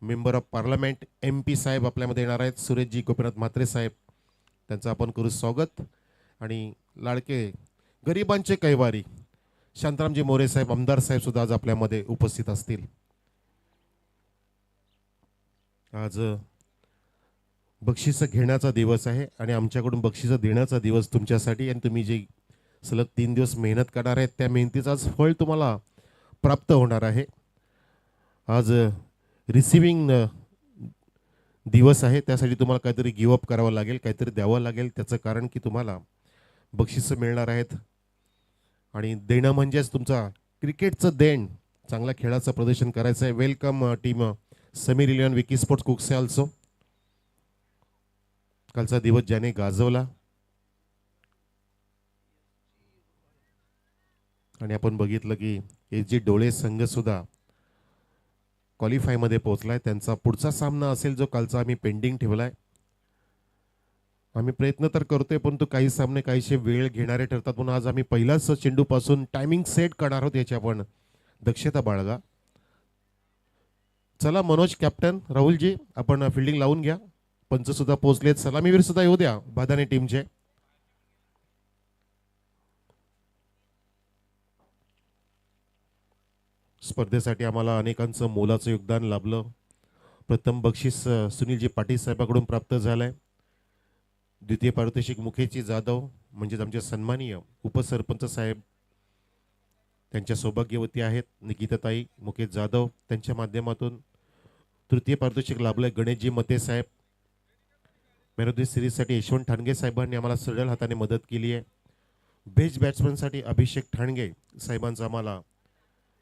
Member of parliament MP साहेब आपल्यामध्ये येणार आहेत, सुरेशजी गोपीनाथ म्हात्रे साहेब. त्यांचं आपण करू स्वागत. आणि लाडके गरिबांचे कैवारी शांतारामजी मोरे साहेब आमदार साहेब सुद्धा आज आपल्यामध्ये उपस्थित असतील. आज बक्षीस घेण्याचा दिवस आहे आणि आमच्याकडून बक्षीस देण्याचा दिवस तुमच्यासाठी. आणि तुम्ही जे सलग 3 दिवस मेहनत करणार आहेत त्या मेहनतीचं आज फळ तुम्हाला प्राप्त होणार आहे. आज रिसिविंग दिवस आहे, त्यासाठी तुम्हाला काहीतरी गिवअप करावं लागेल, काहीतरी द्यावं लागेल. त्याचं कारण की तुम्हाला बक्षिसं मिळणार आहेत. आणि देणं म्हणजेच तुमचा क्रिकेटचं देण, चांगल्या खेळाचं प्रदर्शन करायचं आहे. Welcome team Sameer eleven Vicky sports Kukse also. कालचा दिवस ज्याने गाजवला आणि आपण बघितलं की SG डोळे संघ सुद्धा क्वालिफायमध्ये पोहोचलाय. त्यांचा पुढचा सामना असेल जो कालचा आम्ही पेंडिंग ठेवलाय. आम्ही प्रयत्न तर करतोय, परंतु काही सामने काहीशे वेळ घेणारे ठरतात. म्हणून आज आम्ही पहिल्याच चेंडूपासून टायमिंग सेट करणार आहोत, याची आपण दक्षता बाळगा. चला मनोज कॅप्टन राहुलजी, आपण फिल्डिंग लावून घ्या. पंच सुद्धा पोहोचलेत, सलामीवीर सुद्धा येऊ द्या बादाने टीमचे. स्पर्धेसाठी आम्हाला अनेकांचं मोलाचं योगदान लाभलं. प्रथम बक्षीस सुनीलजी पाटील साहेबांकडून प्राप्त झालंय. द्वितीय पारितोषिक मुकेशजी जाधव म्हणजेच आमचे सन्माननीय उपसरपंच साहेब, त्यांच्या सौभाग्यवती आहेत निकिताताई मुकेश जाधव, त्यांच्या माध्यमातून. तृतीय पारितोषिक लाभलंय गणेशजी मते साहेब. मॅन ऑफ द सिरीजसाठी यशवंत ठाणगे साहेबांनी आम्हाला सरळ हाताने मदत केली आहे. बेस्ट बॅट्समनसाठी अभिषेक ठाणगे साहेबांचं आम्हाला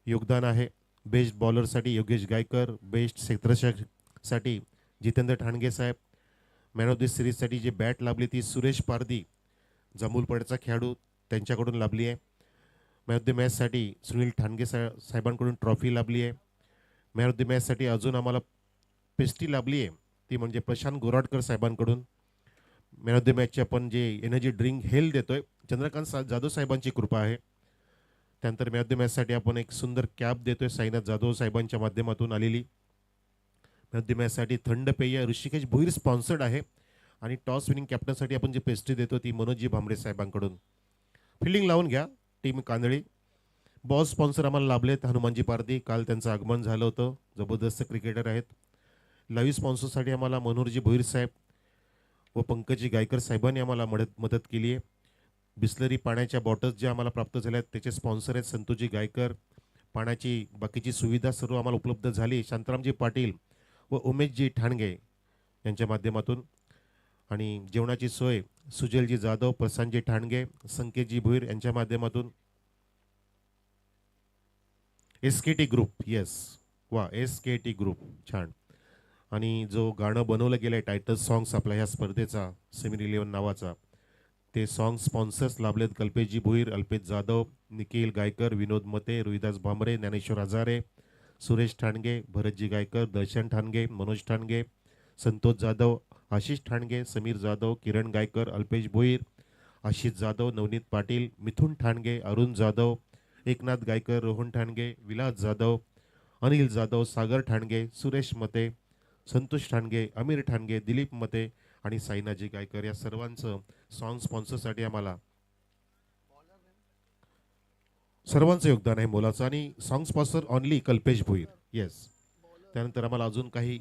योगदान आहे. बेस्ट बॉलरसाठी योगेश गायकर. बेस्ट क्षेत्ररक्षकसाठी जितेंद्र ठाणगे साहेब. मॅन ऑफ द सिरीजसाठी जी बॅट लाभली ती सुरेश पारदी, जांभूलपाड्याचा खेळाडू, त्यांच्याकडून लाभली आहे. मॅन ऑफ द मॅचसाठी सुनील ठाणगे साहेबांकडून ट्रॉफी लाभली आहे. मॅन ऑफ द मॅचसाठी अजून आम्हाला पेस्टी लाभली आहे, ती म्हणजे प्रशांत गोराडकर साहेबांकडून. मॅन ऑफ द मॅचची आपण जे एनर्जी ड्रिंक हेल्थ देतोय, चंद्रकांत जाधव साहेबांची कृपा आहे. त्यानंतर मॅन ऑफ द मॅचसाठी आपण एक सुंदर कॅप देतोय, साईनाथ जाधव साहेबांच्या माध्यमातून आलेली. मॅन ऑफ द मॅचसाठी थंड पेय ऋषिकेश भोईर स्पॉन्सर्ड आहे. आणि टॉस विनिंग कॅप्टनसाठी आपण जी पेस्ट्री देतो ती मनोजजी भांबरे साहेबांकडून. फिल्डिंग लावून घ्या टीम कांदळी. बॉल स्पॉन्सर आम्हाला लाभलेत हनुमानजी पारदी, काल त्यांचं आगमन झालं होतं, जबरदस्त क्रिकेटर आहेत. लाईव्ह स्पॉन्सरसाठी आम्हाला मनोहरजी भोईर साहेब व पंकजी गायकर साहेबांनी आम्हाला मदत केली आहे. बिस्लरी पाण्याच्या बॉटल्स ज्या आम्हाला प्राप्त झाल्या आहेत त्याचे स्पॉन्सर आहेत संतोषजी गायकर. पाण्याची बाकीची सुविधा सर्व आम्हाला उपलब्ध झाली शांतारामजी पाटील व उमेशजी ठाणगे यांच्या माध्यमातून. आणि जेवणाची सोय सुजलजी जाधव, प्रशांतजी ठाणगे, संकेतजी भोईर यांच्या माध्यमातून. SKT ग्रुप, येस, वा SKT ग्रुप, छान. आणि जो गाणं बनवलं गेलं आहे टायटल सॉंग्स आपल्या ह्या स्पर्धेचा समीर इलेवन नावाचा, ते सॉंग स्पॉन्सर्स लाभलेत कल्पेशजी भोईर, अल्पेश जाधव, निखिल गायकर, विनोद मते, रोहिदास भांबरे, ज्ञानेश्वर हजारे, सुरेश ठाणगे, भरतजी गायकर, दर्शन ठाणगे, मनोज ठाणगे, संतोष जाधव, आशिष ठाणगे, समीर जाधव, किरण गायकर, अल्पेश भोईर, आशिष जाधव, नवनीत पाटील, मिथुन ठाणगे, अरुण जाधव, एकनाथ गायकर, रोहन ठाणगे, विलास जाधव, अनिल जाधव, सागर ठाणगे, सुरेश मते, संतोष ठाणगे, अमीर ठाणगे, दिलीप मते आणि साईनाजी गायकर या सर्वांचं सॉन्ग स्पॉन्सरसाठी आम्हाला सर्वांचं योगदान आहे मोलाचं. आणि song sponsor only Kalpesh Bhoir, yes. त्यानंतर आम्हाला अजून काही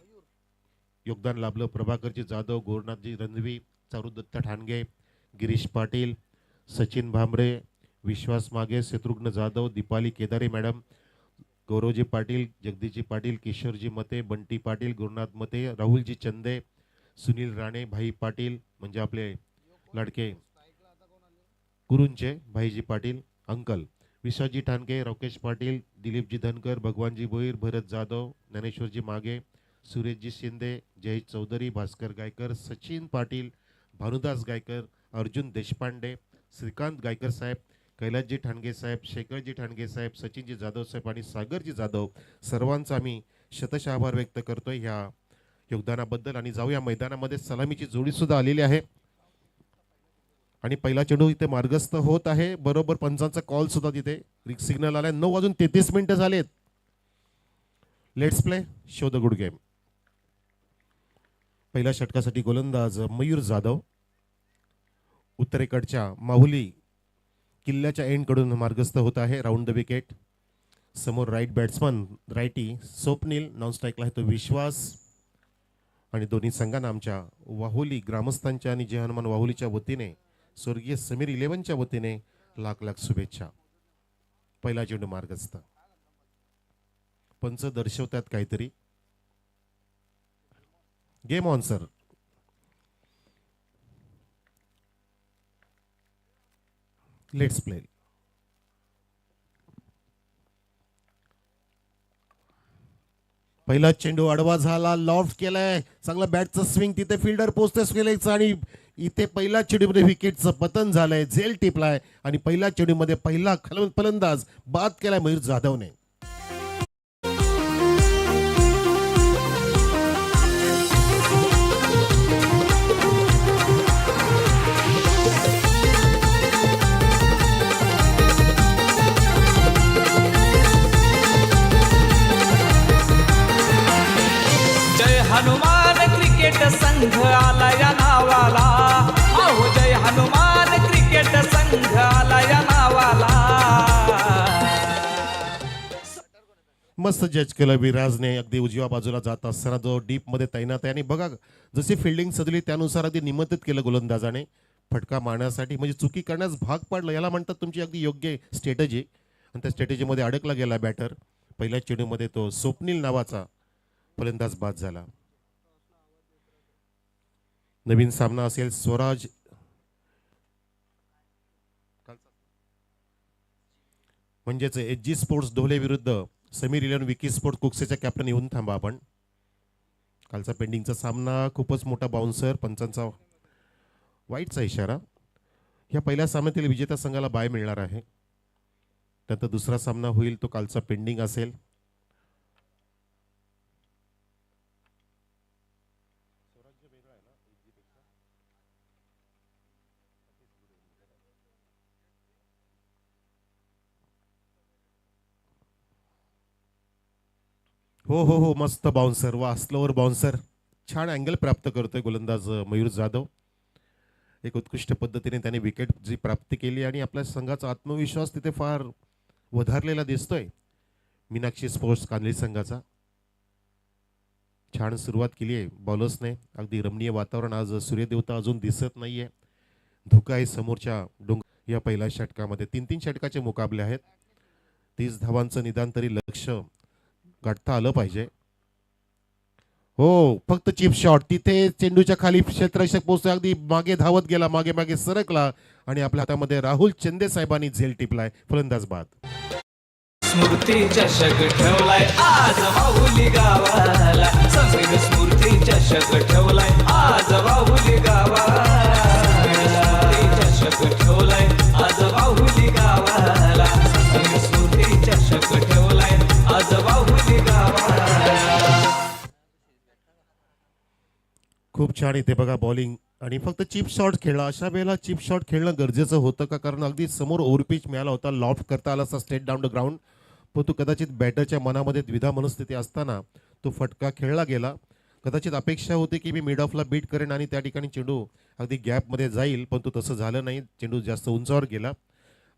योगदान लाभलं. प्रभाकरजी जाधव, गोरनाथजी रणवी, चारुदत्त ठाणगे, गिरीश पाटील, सचिन भांबरे, विश्वास मागे, शत्रुघ्न जाधव, दीपाली केदारे मॅडम, गौरवजी पाटील, जगदीशजी पाटील, किशोरजी मते, बंटी पाटील, गुरुनाथ मते, राहुलजी चंदे, सुनील राणे, भाई पाटील म्हणजे आपले लाडके गुरुंचे भाईजी पाटील अंकल, विश्वासजी ठाणगे, राकेश पाटील, दिलीपजी धनकर, भगवानजी भोईर, भरत जाधव, ज्ञानेश्वरजी मागे, सुरेशजी शिंदे, जय चौधरी, भास्कर गायकर, सचिन पाटील, भानुदास गायकर, अर्जुन देशपांडे, श्रीकांत गायकर साहेब, कैलासजी ठाणगे साहेब, शेखरजी ठाणगे साहेब, सचिनजी जाधव साहेब आणि सागरजी जाधव, सर्वांचा आम्ही शतशः आभार व्यक्त करतोय ह्या योगदानाबद्दल. आणि जाऊया मैदानामध्ये. सलामीची जोडी सुद्धा आलेली आहे आणि पहिला चेंडू इथे मार्गस्थ होत आहे. बरोबर पंचांचा कॉल सुद्धा तिथे सिग्नल आलाय. 9:33 झालेत. Let's play, show the good game. पहिल्या षटकासाठी गोलंदाज मयूर जाधव, उत्तरेकडच्या माहुली किल्ल्याच्या एंडकडून मार्गस्थ होत आहे. Round the wicket. समोर right batsman righty Swapnil, non स्ट्राईकला आहे तो विश्वास. आणि दोन्ही संघांना आमच्या वाहुली ग्रामस्थांच्या आणि जय हनुमान वाहुलीच्या वतीने, स्वर्गीय समीर 11च्या वतीने लाख लाख शुभेच्छा. पहिला चेंडू मार्गस्थ. पंच दर्शवतात काहीतरी. Game on sir. Let's play. पहिला चेंडू आडवा झाला, लॉफ्ट केलाय, चांगला बॅटचं स्विंग, तिथे फिल्डर पोहोचतेच केलायचं आणि इथे पहिल्या चेंडूमध्ये विकेटचं पतन झालंय, झेल टिपलाय आणि पहिल्या चेंडूमध्ये पहिला फलंदाज बाद केलाय मयूर जाधवने. हनुमान क्रिकेट संघ आला या नावाला, अहो जय हनुमान क्रिकेट संघ आला या नावाला. मस्त जज केलं विराजने. अगदी उजव्या बाजूला जात असताना जो डीप मध्ये तैनात आहे आणि बघा जशी फिल्डिंग सजली त्यानुसार अगदी निमंत्रित केलं गोलंदाजाने फटका मारण्यासाठी, म्हणजे चुकी करण्यास भाग पाडलं. याला म्हणतात तुमची अगदी योग्य स्ट्रॅटेजी. आणि त्या स्ट्रॅटेजीमध्ये अडकला गेला बॅटर. पहिल्या चेंडूमध्ये तो स्वप्नील नावाचा फलंदाज बाद झाला. नवीन सामना असेल स्वराज म्हणजेच एच.जी. स्पोर्ट्स ढोले विरुद्ध समीर 11 विकी स्पोर्ट कुकसेच्या कॅप्टन. येऊन थांबा आपण. कालचा पेंडिंगचा सामना खूपच मोठा बाउन्सर, पंचांचा वाईटचा इशारा. ह्या पहिल्या सामन्यातील विजेत्या संघाला बाय मिळणार आहे. त्यानंतर दुसरा सामना होईल तो कालचा पेंडिंग असेल. हो हो हो, मस्त बाउन्सर, वा स्लोअर बाउन्सर. छान अँगल प्राप्त करतोय गोलंदाज मयूर जाधव. एक उत्कृष्ट पद्धतीने त्याने विकेट जी प्राप्ती केली आणि आपल्या संघाचा आत्मविश्वास तिथे फार वधारलेला दिसतोय. मीनाक्षी स्पोर्ट्स कानली संघाचा छान सुरुवात केली आहे बॉलर्सने. अगदी रमणीय वातावरण. आज सूर्यदेवता अजून दिसत नाहीये. धुका आहे समोरच्या डोंगर. या पहिल्या षटकामध्ये 3-3 षटकाचे मुकाबले आहेत. 30 धावांचं निदान तरी लक्ष गाठता आलं पाहिजे. हो, फक्त चिप शॉट. तिथे चेंडूच्या खाली क्षेत्ररक्षक पोहोचतो, अगदी मागे धावत गेला, मागे मागे सरकला आणि आपल्या हातामध्ये राहुल चंदे साहेबांनी झेल टिपलाय. फलंदाज बाद. स्मृती चषक ठेवलाय आज वाहुली गावाला, समीर स्मृती चषक ठेवलाय आज वाहुली गावाला, स्मृती चषक ठेवलाय आज वाहुली गावाला, समीर स्मृती चषक ठेवलाय आज वाहुली गावाला. खूप छान इथे बघा बॉलिंग आणि फक्त चिप शॉट खेळला. अशा वेळेला चिप शॉट खेळणं गरजेचं होतं का? कारण अगदी समोर ओव्हरपिच मिळाला होता, लॉफ्ट करता आला असता स्ट्रेट डाऊन द ग्राउंड. पण तो कदाचित बॅटरच्या मनामध्ये द्विधा मनस्थिती असताना तो फटका खेळला गेला. कदाचित अपेक्षा होती की मी मिड ऑफला बीट करेन आणि त्या ठिकाणी चेंडू अगदी गॅपमध्ये जाईल, पण तो तसं झालं नाही. चेंडू जास्त उंचावर गेला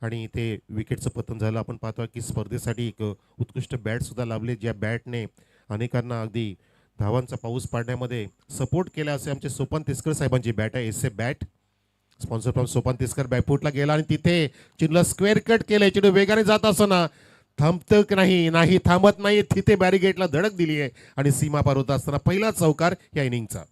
आणि इथे विकेटचं पतन झालं. आपण पाहतो की स्पर्धेसाठी एक उत्कृष्ट बॅटसुद्धा लाभले, ज्या बॅटने अनेकांना अगदी धावांचा पाऊस पाडण्यामध्ये सपोर्ट केला. असे आमचे सोपान तिस्कर साहेबांची बॅट आहे, S A bat, sponsor from Sopan Tiskar. बॅकफुटला गेला आणि तिथे चेंडूला स्क्वेअर कट केलंय. चेंडू वेगाने जात असताना थांबतं की नाही थांबत नाही. तिथे बॅरिगेटला धडक दिली आहे आणि सीमा पार होत असताना पहिला चौकार या इनिंगचा.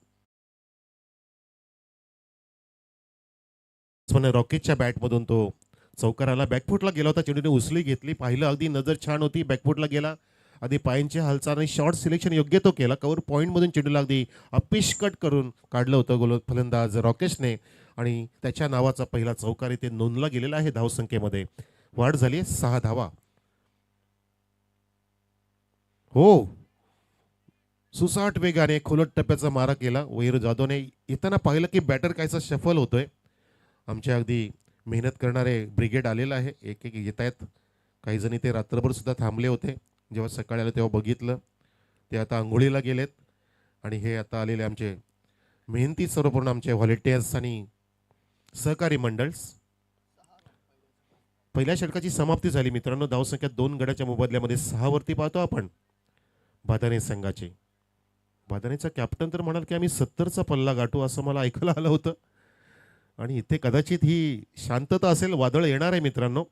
रॉकेटच्या बॅटमधून तो चौकार आला. बॅकफुटला गेला होता, चेंडूने उचली घेतली, पाहिलं अगदी नजर छान होती. बॅकफुटला गेला, आधी पायांची हालचाल आणि शॉर्ट सिलेक्शन योग्य तो केला. कव्हर पॉईंटमधून चेंडूला अगदी अपिश कट करून काढलं होतं फलंदाज रॉकेशने आणि त्याच्या नावाचा पहिला चौकार इथे नोंदला गेलेला आहे. धावसंख्येमध्ये वाढ झाली 6 धावा. हो, सुसाट वेगाने खोलट टप्प्याचा मारा केला मयूर जाधवने. येताना पाहिलं की बॅटर कायचा शफल होतोय. आमच्या अगदी मेहनत करणारे ब्रिगेड आलेलं आहे, एक एक येत आहेत. काही जणी ते रात्रभर सुद्धा थांबले होते. जेव्हा सकाळी आलं तेव्हा बघितलं ते आता आंघोळीला गेलेत आणि हे आता आलेले आमचे मेहनती सर्वपूर्ण आमचे व्हॉलेंटियर्स आणि सहकारी मंडळs. पहिल्या षटकाची समाप्ती झाली मित्रांनो. धावसंख्या 2 गड्याच्या मोबदल्यामध्ये 6 वरती पाहतो आपण भादाने संघाचे. भादानेचा कॅप्टन तर म्हणाल की आम्ही 70चा पल्ला गाठू असं मला ऐकायला आलं होतं. आणि इथे कदाचित ही शांतता असेल, वादळ येणार आहे मित्रांनो.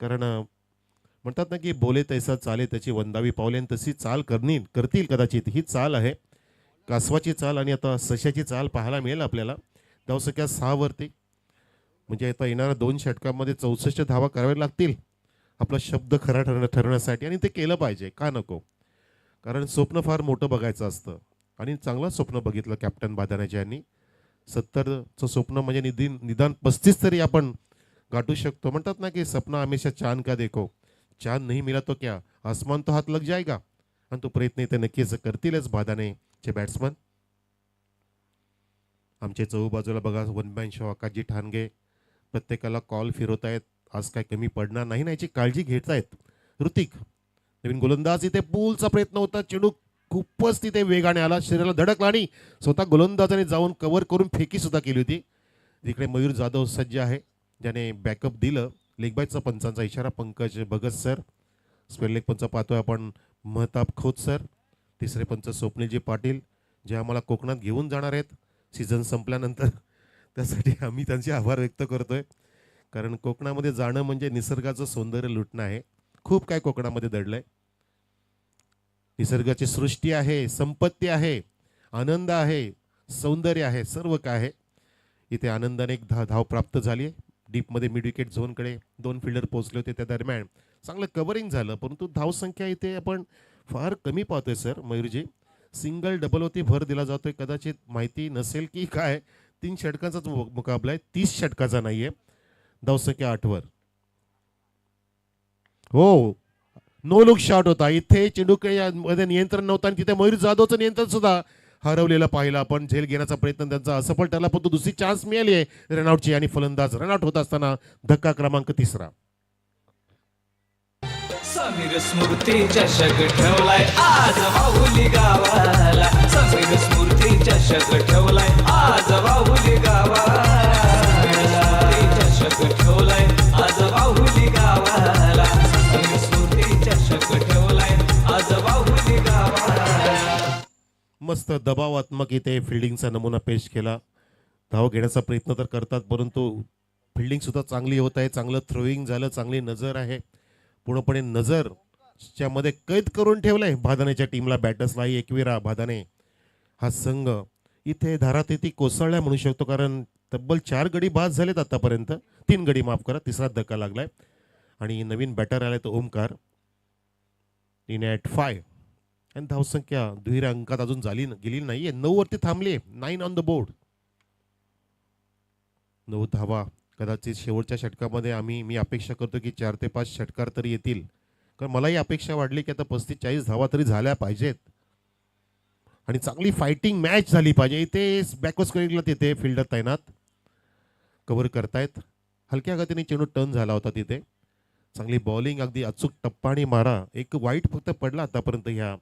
कारण म्हणतात ना की बोले तैसा चाले त्याची वंदावी पावले, आणि तशी चाल करतील कदाचित. ही चाल आहे कासवाची चाल आणि आता सश्याची चाल पाहायला मिळेल आपल्याला. धावसंख्या 6 वरती, म्हणजे आता येणाऱ्या 2 षटकांमध्ये 64 धावा कराव्या लागतील आपला शब्द खरा ठरण्यासाठी. आणि ते केलं पाहिजे, का नको. कारण स्वप्न फार मोठं बघायचं असतं आणि चांगलं स्वप्न बघितलं कॅप्टन बादानाचे यांनी. 70चं स्वप्न म्हणजे निदान 35 तरी आपण गाठू शकतो. म्हणतात ना की सपना हमेशा चांद का देखो, चांद नाही मिला तो क्या, आसमान तो हात लग जाएगा. आणि तो प्रयत्न इथे नक्कीच करतीलच बादानेचे बॅट्समन. आमचे चहूबाजूला बघा वन मॅन शो आकाशजी ठाणगे प्रत्येकाला कॉल फिरवत आहेत. आज काय कमी पडणार नाही ना याची काळजी घेत आहेत. ऋतिक नवीन गोलंदाज, इथे पूलचा प्रयत्न होता. चेंडू खूपच तिथे वेगाने आला, शरीराला धडकला आणि स्वतः गोलंदाजाने जाऊन कव्हर करून फेकी सुद्धा केली होती. इकडे मयूर जाधव सज्ज आहे, ज्याने बॅकअप दिलं. लेगबायचा पंचांचा इशारा Pankaj Bhagat sir. Spell leg पंच पाहतोय आपण महताब खोत सर. तिसरे पंच स्वप्नीलजी पाटील, जे आम्हाला कोकणात घेऊन जाणार आहेत सीझन संपल्यानंतर. त्यासाठी आम्ही त्यांचे आभार व्यक्त करतोय. कारण कोकणामध्ये जाणं म्हणजे निसर्गाचं सौंदर्य लुटणं आहे. खूप काय कोकणामध्ये दडलंय. निसर्गाची सृष्टी आहे, संपत्ती आहे, आनंद आहे, सौंदर्य आहे, सर्व काय आहे. इथे आनंदाने एक धाव प्राप्त झाली. डीपमध्ये मिड विकेट झोनकडे 2 फिल्डर पोहोचले होते. त्या दरम्यान चांगलं कव्हरिंग झालं, परंतु धावसंख्या इथे आपण फार कमी पाहतोय सर मयूरजी. सिंगल डबलवरती भर दिला जातोय. कदाचित माहिती नसेल की काय, 3 षटकांचाच मुकाबला आहे, 30 षटकाचा नाहीये. धावसंख्या 8 वर. हो, नो लुक शॉट होता इथे. चेंडूमध्ये नियंत्रण नव्हतं आणि तिथे मयूर जाधवचं नियंत्रण सुद्धा हरवलेलं पाहिलं आपण. झेल घेण्याचा प्रयत्न त्यांचा असफल ठरला, परंतु दुसरी चान्स मिळाली आहे रनआउटची. आणि फलंदाज रनआउट होत असताना धक्का क्रमांक 3. समीर स्मृती चषक ठेवलाय आज बाहुली गावाला. समीर स्मृती चषक ठेवलाय आज बाहुली गावाला. समीर स्मृती चषक ठेवलाय आज बाहुली गावाला. समीर स्मृती चषक ठेवलाय आज बाहुली गावाला. मस्त दबावात्मक इथे फिल्डिंगचा नमुना पेश केला. धाव घेण्याचा प्रयत्न तर करतात, परंतु फिल्डिंग सुद्धा चांगली होत आहे. चांगलं थ्रोईंग झालं, चांगली नजर आहे. पूर्णपणे नजरच्या मध्ये कैद करून ठेवलंय भादानेच्या टीमला, बॅटर्सला. एकविरा भादाने हा संघ इथे धारातीती कोसळलाय म्हणू शकतो. कारण तब्बल 4 गडी बाद झालेत आतापर्यंत. 3 गडी माफ करा, तिसरा धक्का लागलाय. आणि नवीन बॅटर आलाय तो ओमकार. 3/5 आणि धावसंख्या दुहेरी अंकात अजून गेली नाहीये. 9 वरती थांबली. 9 ऑन द बोर्ड. 9 धावा. कदाचित शेवटच्या षटकामध्ये मी अपेक्षा करतो की 4 ते 5 षटकार तरी येतील. कारण मलाही अपेक्षा वाढली की आता 35-40 धावा तरी झाल्या पाहिजेत आणि चांगली फायटिंग मॅच झाली पाहिजे. इथे बॅकवर्ड स्क्वेअरला तिथे फिल्डर तैनात कव्हर करतायत. हलक्या गतीने चेंडू टर्न झाला होता तिथे. चांगली बॉलिंग, अगदी अचूक टप्पा आणि मारा. एक वाईट फक्त पडला आतापर्यंत ह्या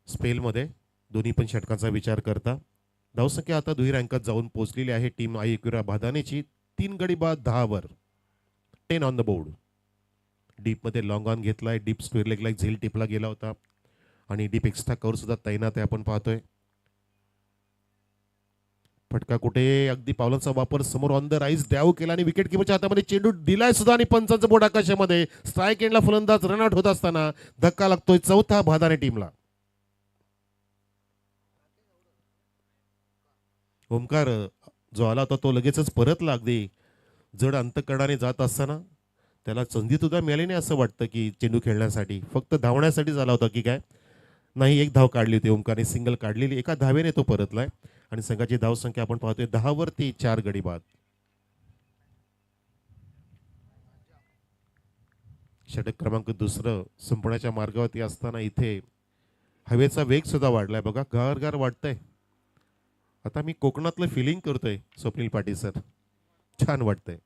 स्पेलमध्ये दोन्ही पण षटकांचा विचार करता. धावसंख्या आता दुहेरी अंकात जाऊन पोहोचलेली आहे टीम एकविरा भादानेची. 3 गडी बाद 10 वर. 10 ऑन द बोर्ड. डीपमध्ये लॉंग ऑन घेतलाय. डीप स्क्वेअर लेगला एक झेल टिपला गेला होता आणि डीप एक्स्ट्रा कव्हर सुद्धा तैनात आहे आपण पाहतोय. फटका कुठे, अगदी पावलांचा वापर समोर ऑन द राईज ड्राईव्ह केला आणि विकेट किपरच्या हातामध्ये चेंडू दिलाय सुद्धा आणि पंचांचं बोट आकाशामध्ये. स्ट्राईक एंडला फलंदाज रनआउट होत असताना धक्का लागतोय 4था भादाने टीमला. ओमकार जो आला होता तो लगेचच परतला. अगदी जड अंतकरणाने जात असताना त्याला संधी सुद्धा मिळाली नाही असं वाटतं की चेंडू खेळण्यासाठी. फक्त धावण्यासाठीच आला होता की काय. नाही, एक धाव काढली होती ओमकारने, सिंगल काढलेली. एका धावेने तो परतलाय आणि संघाची धावसंख्या आपण पाहतोय 10 वरती 4 गडी बाद. षटक क्रमांक 2 संपण्याच्या मार्गावरती असताना इथे हवेचा वेग सुद्धा वाढलाय बघा. गार वाटतंय. आता मी कोकणातलं फिलिंग करतोय स्वप्नील पाटील सर. छान वाटतंय.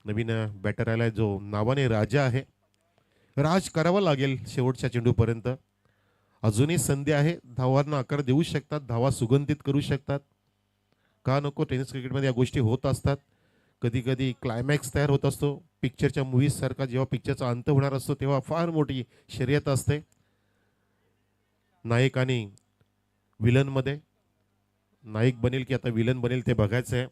नवीन बॅटर आलाय जो नावाने राजा आहे. राज करावा लागेल शेवटच्या चेंडूपर्यंत. अजूनही संधी आहे, धावांना आकार देऊ शकतात, धावा सुगंधित करू शकतात. का नको? टेनिस क्रिकेटमध्ये या गोष्टी होत असतात. कधी कधी क्लायमॅक्स तयार होत असतो पिक्चरच्या मूवीज सारखा. जेव्हा पिक्चरचा अंत होणार असतो तेव्हा फार मोठी शर्यत असते. नायक आणि विलनमध्ये, नायक बनेल की आता विलन बनेल ते बघायचं आहे.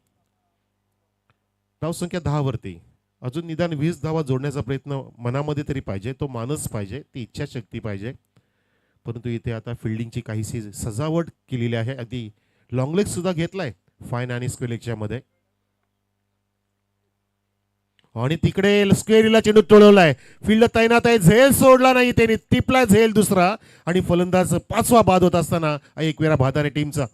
धावसंख्या 10 वरती अजून निदान 20 धावा जोडण्याचा प्रयत्न मनामध्ये तरी पाहिजे, तो मानस पाहिजे, ती इच्छाशक्ती पाहिजे. परंतु इथे आता फिल्डिंगची काहीशी सजावट केलेली आहे. अगदी लॉंग लेग सुद्धा घेतलाय फाईन आणि स्क्वेअर मध्ये. आणि तिकडे स्क्वेअरला चेंडू टोळवलाय. फील्ड तैनात आहे, झेल सोडला नाही त्याने, टिपला झेल दुसरा आणि फलंदाज 5वा बाद होत असताना एकवेळा भादाने टीमचा.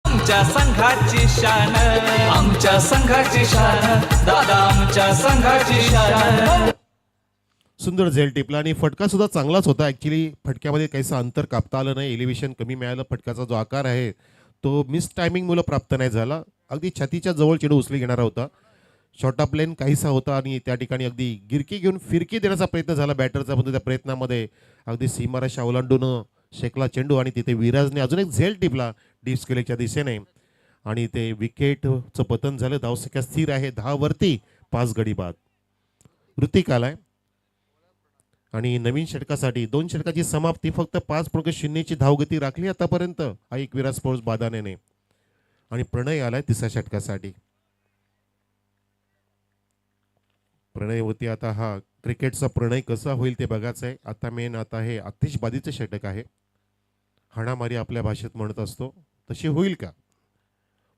आमच्या संघाची शान, आमच्या संघाची शान, दादा आमच्या संघाची शान. सुंदर झेल टिपला आणि फटका सुद्धा चांगलाच होता. ऍक्च्युली फटक्यामध्ये काहीसं अंतर कापता आलं नाही, एलिव्हेशन कमी मिळालं. फटकाचा जो आकार आहे तो मिस टायमिंग मुळे प्राप्त नाही झाला. अगदी छातीच्या जवळ चेंडू उचली घेणारा होता. शॉर्ट ऑफ लेन काहीसा होता आणि त्या ठिकाणी अगदी गिरकी घेऊन फिरकी देण्याचा प्रयत्न झाला बॅटरचा. पण त्या प्रयत्नामध्ये अगदी सीमारेषा ओलांडून शेकला चेंडू आणि तिथे विराजने अजून एक झेल टिपला डीप स्क्वेअरच्या दिशेने आणि ते विकेटचं पतन झालं. धावसंख्या स्थिर आहे 10 वरती, 5 गडी बाद. ऋतिक आलाय आणि नवीन षटकासाठी 2 षटकाची समाप्ती. फक्त 5.0 धावगती राखली आतापर्यंत एकविरा स्पोर्ट्स बादाने. आणि प्रणय आलाय तिसऱ्या षटकासाठी. प्रणय होती आता. हा क्रिकेटचा प्रणय कसा होईल ते बघायचं आहे. आता मेन आता हे आतिषबाजीचं षटक आहे. हाणामारी आपल्या भाषेत म्हणत असतो तशी होईल का?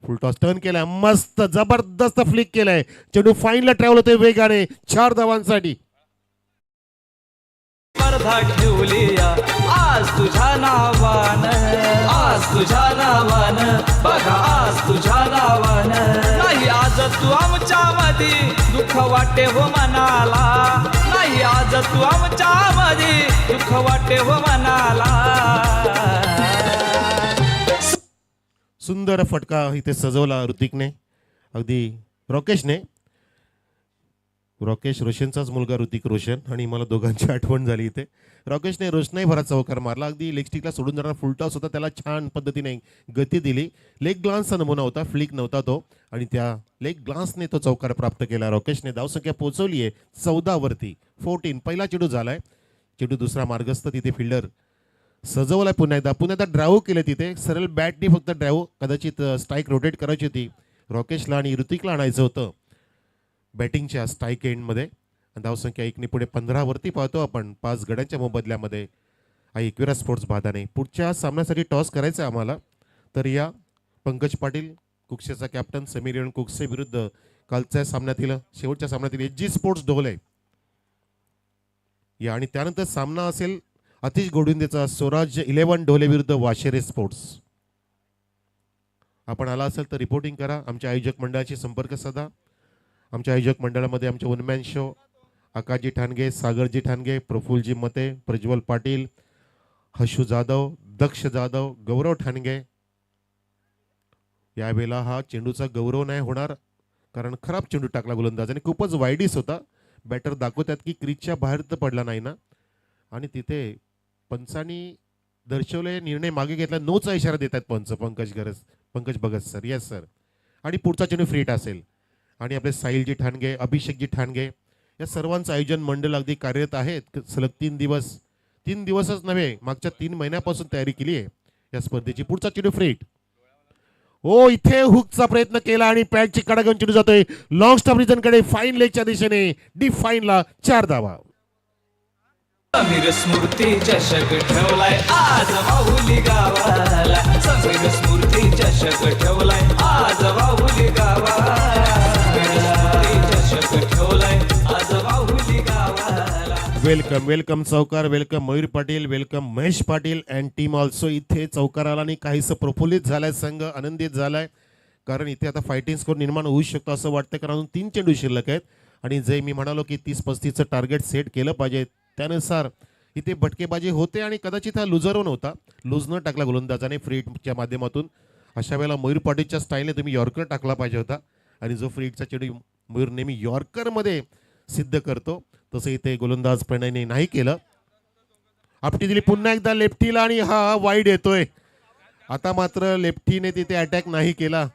फुल टॉस टर्न केलाय, मस्त जबरदस्त फ्लिक केलाय. चेंडू फाईनला ट्रॅव्हल होते वेगाने 4 धावांसाठी. स्पर्धा ठेवली आज तुझ्या नावान, आज तुझ्या नावान, बघा आज तुझ्या नावान. नाही आज तू आमच्या मध्ये दुःख वाटे हो मनाला, नाही आज तू आमच्या मध्ये दुःख वाटे हो मनाला. सुंदर फटका इथे सजवला ऋतिकने, अगदी राकेशने. राकेश रोशनचाच मुलगा ऋतिक रोशन आणि मला दोघांची आठवण झाली इथे. राकेशने रोशनाही भरात चौकार मारला. अगदी लेग स्टिकला सोडून जाणारा फुल टॉस होता, त्याला छान पद्धतीने गती दिली. लेग ग्लान्सचा नमुना होता, फ्लिक नव्हता तो आणि त्या लेग ग्लान्सने तो चौकार प्राप्त केला राकेशने. धावसंख्या पोहोचवली आहे 14 वरती, 14. पहिला चेंडू झालाय, चेंडू दुसरा मार्गस्थ. तिथे फिल्डर सजवलाय पुन्हा एकदा ड्राईव्ह केले. तिथे सरळ बॅटनी फक्त ड्राईव्ह, कदाचित स्ट्राईक रोटेट करायची होती. राकेशला आणि ऋतिकला आणायचं होतं बॅटिंगच्या स्ट्राईक एंडमध्ये. धावसंख्या 1 पुढे 15 वरती पाहतो आपण 5 गड्यांच्या मोबदल्यामध्ये एकविरा स्पोर्ट्स बादाने. पुढच्या सामन्यासाठी टॉस करायचं आहे आम्हाला. तर या पंकज पाटील कुकसेचा कॅप्टन समीर कुकसे विरुद्ध कालच्या सामन्यातील शेवटच्या सामन्यातील HG स्पोर्ट्स ढोले या. आणि त्यानंतर सामना असेल अतिश गोडुंदेचा स्वराज 11 ढोले विरुद्ध वाशेरे स्पोर्ट्स. आपण आला असेल तर रिपोर्टिंग करा. आमच्या आयोजक मंडळाशी संपर्क साधा. आमच्या आयोजक मंडळामध्ये आमचे वनमॅन शो आकाशजी ठाणगे, सागरजी ठाणगे, प्रफुल्लजी मते, प्रज्वल पाटील, हशू जाधव, दक्ष जाधव, गौरव ठाणगे. यावेळेला हा चेंडूचा गौरव नाही होणार कारण खराब चेंडू टाकला गोलंदाजाने, खूपच वाईडीस होता. बॅटर दाखवतात की क्रीजच्या बाहेर तर पडला नाही ना. आणि तिथे पंचांनी दर्शवले निर्णय मागे घेतला. नोचा इशारा देतात Pankaj Bhagat sir. Yes sir. आणि पुढचा चेंडू फ्रीट असेल. आणि आपले साहिलजी ठाणगे, अभिषेकजी ठाणगे या सर्वांचं आयोजन मंडळ अगदी कार्यरत आहेत. सलग 3 दिवस, 3 दिवसच नव्हे मागच्या 3 महिन्यापासून तयारी केली आहे या स्पर्धेची. पुढचा चेंडू फ्रीट. हो, इथे हुकचा प्रयत्न केला आणि पॅडची कडा घेऊन चेंडू जातोय लॉंग स्टॉप रिजनकडे, फाईन लेगच्या दिशेने. डीप फाईनला 4 धावा. समीर स्मृती चषक ठेवलाय आज बाहुली गावाला, समीर स्मृती चषक ठेवलाय आज बाहुली गावाला, चषक ठेवलाय आज बाहुली गावाला. वेलकम वेलकम चौकार, welcome Mayur Patil, welcome Mahesh Patil and team also. इथे चौकाराला आणि काहीसं प्रफुल्लित झालाय संघ, आनंदित झालाय कारण इथे आता फायटिंग स्कोर निर्माण होऊ शकतो असं वाटतं. कारण अजून 3 चेंडू शिल्लक आहेत आणि जे मी म्हणालो की 30-35चं टार्गेट सेट केलं पाहिजे त्यानुसार इथे भटकेबाजी होते आणि कदाचित हा लुझर नव्हता. लूज न टाकला गोलंदाजाने फ्री हिटच्या माध्यमातून. अशा वेळेला मयूर पाटीलच्या स्टाईलने तुम्ही यॉर्कर टाकला पाहिजे होता आणि जो फ्री हिटचा चेंडू मयूर नेहमी यॉर्करमध्ये सिद्ध करतो तसं इथे गोलंदाज प्रणयने नाही केलं. आपटी दिली पुन्हा एकदा लेफ्टीला आणि हा वाईड येतोय. आता मात्र लेफ्टीने तिथे अटॅक नाही केला.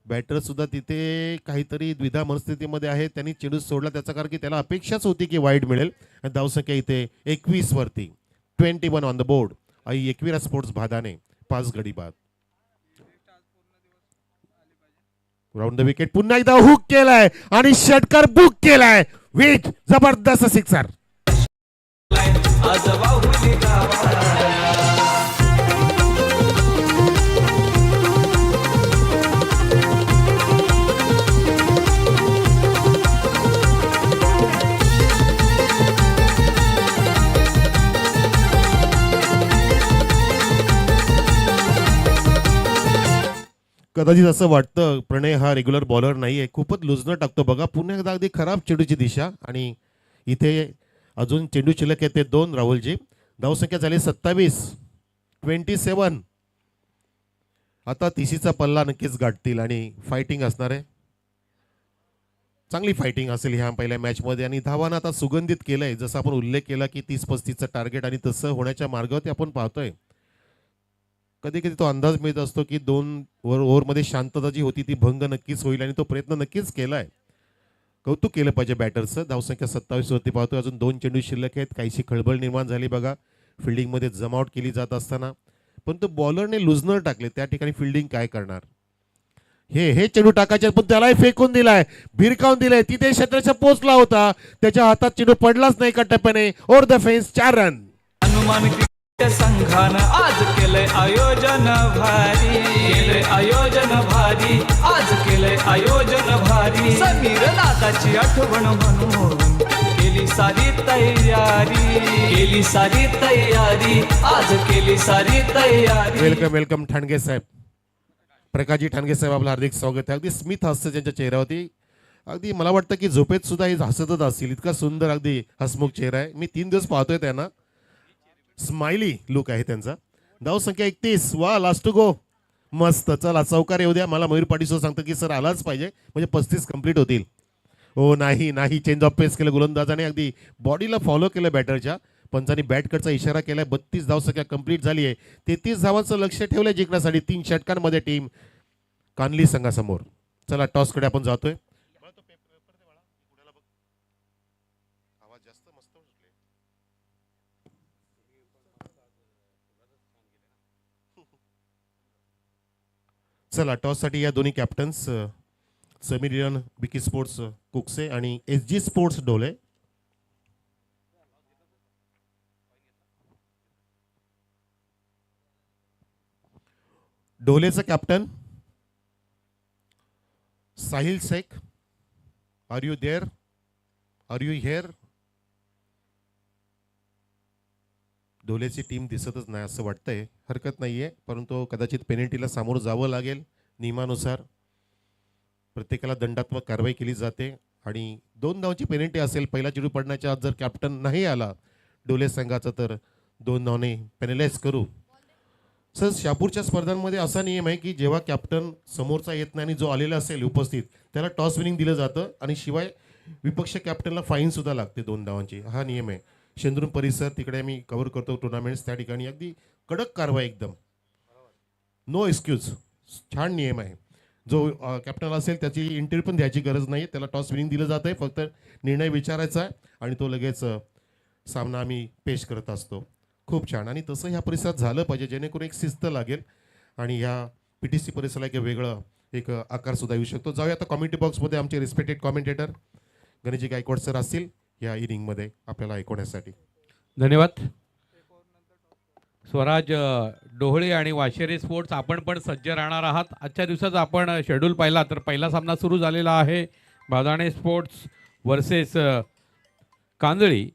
बॅटर सुद्धा तिथे काहीतरी द्विधा मनस्थितीमध्ये आहे. त्यांनी चेंडू सोडला त्याचा कारण की त्याला अपेक्षाच होती की वाईड मिळेल. आणि धावसंख्या इथे 21 वरती 21 ऑन द बोर्ड. आई एकविरा स्पोर्ट्स भादाने 5 गडी बाद. राऊंड द विकेट पुन्हा एकदा हुक केलाय आणि षटकार बुक केलाय. विट जबरदस्त सिक्सर. आज बाहुली गावात कदाचित असं वाटतं प्रणय हा रेग्युलर बॉलर नाही आहे. खूपच लुजनं टाकतो बघा. पुन्हा एकदा अगदी खराब चेंडूची दिशा आणि इथे अजून चेंडू शिल्लक येते 2 राहुलजी. धावसंख्या झाली 27. आता तिशीचा पल्ला नक्कीच गाठतील आणि फायटिंग असणार आहे. चांगली फायटिंग असेल ह्या पहिल्या मॅचमध्ये आणि धावानं आता सुगंधित केलंय. जसं आपण उल्लेख केला की 30-35चं टार्गेट आणि तसं होण्याच्या मार्गावरती आपण पाहतोय. कधी कधी तो अंदाज मिळत असतो की 2 ओव्हरमध्ये शांतता जी होती ती भंग नक्कीच होईल आणि तो प्रयत्न नक्कीच केलाय. कौतुक केलं पाहिजे बॅटरचं. धावसंख्या 27 वरती पाहतोय. अजून 2 चेंडू शिल्लक आहेत. काहीशी खळबळ निर्माण झाली बघा फिल्डिंगमध्ये जमावट केली जात असताना. पण तो बॉलरने लुजनर टाकले. त्या ठिकाणी फिल्डिंग काय करणार. हे चेंडू टाकायचे पण त्यालाही फेकून दिलाय. भिरकावून दिलाय. तिथे क्षेत्राच्या पोचला होता. त्याच्या हातात चेंडू पडलाच नाही का टप्प्याने. Over the fence 4 run. Hanuman cricket संघानं आज केलंय आयोजन भारी. केलंय आयोजन भारी. आज केलंय आयोजन भारी. समीर दादाची आठवण म्हणून केली सारी तयारी. केली सारी तयारी. आज केली सारी तयारी. वेलकम ठाणगे साहेब. प्रकाशजी ठाणगे साहेब आपलं हार्दिक स्वागत आहे. अगदी स्मित हास्य त्यांच्या चेहऱ्यावरती. अगदी मला वाटतं की झोपेत सुद्धा हे हसतच असतील. इतका सुंदर अगदी हसमुख चेहरा आहे. मी 3 दिवस पाहतोय त्यांना. स्माइली लुक आहे त्यांचा. धावसंख्या 31. वा लास्ट टू गो. मस्त. चला चौकार येऊ द्या. मला मयूर पाटील सांगतं की सर आलाच पाहिजे म्हणजे 35 कंप्लीट होतील. हो नाही चेंज ऑफ पेस केलं गोलंदाजाने. अगदी बॉडीला फॉलो केलं बॅटरच्या. पंचांनी बॅट कटचा इशारा केलाय. 32 धावसंख्या कंप्लीट झाली आहे. 33 धावांचं लक्ष ठेवलंय जिंकण्यासाठी. 3 षटकांमध्ये टीम कानली संघासमोर. चला टॉसकडे आपण जातोय. चला टॉससाठी या दोन्ही कॅप्टन्स समीरियन बिकी स्पोर्ट्स कुकसे आणि SG स्पोर्ट्स डोले. डोलेचं captain Sahil Shaikh. Are you there. Are you here. डोलेची टीम दिसतच नाही असं वाटतंय. हरकत नाहीये परंतु कदाचित पेनल्टीला सामोरं जावं लागेल. नियमानुसार प्रत्येकाला दंडात्मक कारवाई केली जाते आणि 2 धावांची पेनल्टी असेल. पहिला चेंडू पडण्याच्या आत जर कॅप्टन नाही आला डोले संघाचा तर 2 धावांनी पेनलाइज करू. सर शहापूरच्या स्पर्धांमध्ये असा नियम आहे की जेव्हा कॅप्टन समोरचा येत नाही आणि जो आलेला असेल उपस्थित त्याला टॉस विनिंग दिलं जातं आणि शिवाय विपक्ष कॅप्टनला फाईन सुद्धा लागते 2 धावांची. हा नियम आहे. शेंद्रून परिसर तिकडे आम्ही कव्हर करतो टुर्नामेंट्स. त्या ठिकाणी अगदी कडक कारवाई एकदम. No excuse. छान नियम आहे. जो कॅप्टन असेल त्याची इंटरव्ह्यू पण द्यायची गरज नाही. त्याला टॉस विनिंग दिलं जातं आहे. फक्त निर्णय विचारायचा आहे आणि तो लगेच सामना आम्ही पेश करत असतो. खूप छान. आणि तसं ह्या परिसरात झालं पाहिजे जेणेकरून एक शिस्त लागेल आणि ह्या PTC परिसराला एक वेगळं एक आकार सुद्धा येऊ शकतो. जाऊया आता कॉमेंट्री बॉक्समध्ये. आमचे respected commentator Ganeshji Gaikwad sir असतील या इनिंगमध्ये आपल्याला ऐकवण्यासाठी. धन्यवाद. स्वराज डोहळे आणि वाशेरे स्पोर्ट्स आपण पण सज्ज राहणार आहात. आजच्या दिवसाचा आपण शेड्यूल पाहिला तर पहिला सामना सुरू झालेला आहे. भादाणे स्पोर्ट्स वर्सेस कांजळी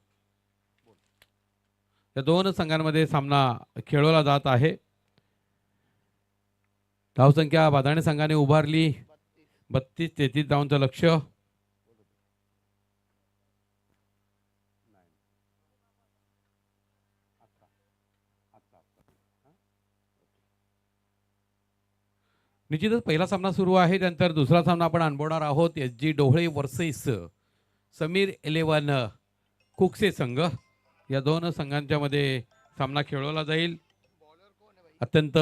या 2 संघांमध्ये सामना खेळवला जात आहे. धावसंख्या भादाणे संघाने उभारली 32-33 धावांचं लक्ष्य. निश्चितच पहिला सामना सुरू आहे. त्यानंतर दुसरा सामना आपण अनुभवणार आहोत. S G डोहळे versus Sameer 11 Kukse संघ. या दोन संघांच्या मध्ये सामना खेळवला जाईल. अत्यंत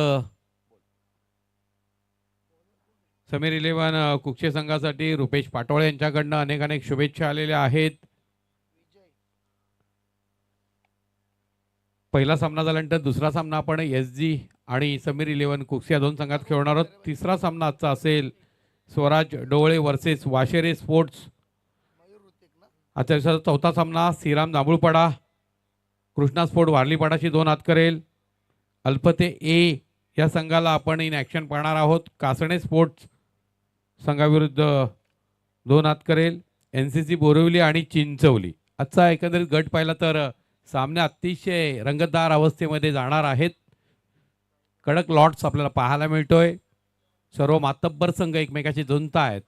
समीर 11 कुकसे संघासाठी रुपेश पाटोळे यांच्याकडनं अनेक अनेक शुभेच्छा आलेल्या आहेत. पहिला सामना झाल्यानंतर दुसरा सामना आपण एस जी आणि समीर 11 कुक्स या दोन संघात खेळणार आहोत. तिसरा सामना आजचा असेल स्वराज डोळे वर्सेस वाशेरे स्पोर्ट्स. आजच्या दिवसाचा चौथा सामना श्रीराम जांभूळपाडा कृष्णा स्पोर्ट वारलीपाडाशी 2 हात करेल. अल्पते ए या संघाला आपण इन ॲक्शन पाहणार आहोत. कासणे स्पोर्ट्स संघाविरुद्ध 2 हात करेल. NCC बोरिवली आणि चिंचवली. आजचा एकंदरीत गट पाहिला तर सामने अतिशय रंगतदार अवस्थेमध्ये जाणार आहेत. कडक लॉट्स आपल्याला पाहायला मिळतोय. सर्व मातब्बर संघ एकमेकाशी झुंजत आहेत.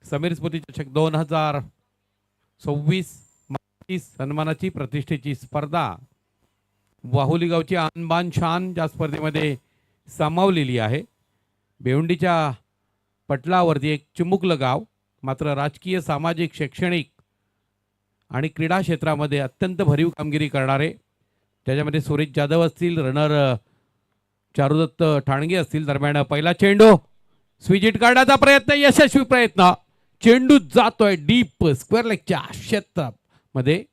समीर स्मृती चषक 2026 सन्मानाची प्रतिष्ठेची स्पर्धा वाहुली गावची आणबान शान या स्पर्धेमध्ये सामावलेली आहे. बेवंडीच्या पटलावरती एक चिमुकलं गाव, मात्र राजकीय सामाजिक शैक्षणिक आणि क्रीडा क्षेत्रामध्ये अत्यंत भरीव कामगिरी करणारे. त्याच्यामध्ये सुरेश जाधव असतील, रनर चारुदत्त ठाणगे असतील. दरम्यान पहिला चेंडू स्विजिट काढण्याचा प्रयत्न, यशस्वी प्रयत्न. चेंडू जातोय डीप स्क्वेअर लेगच्या क्षेत्रामध्ये.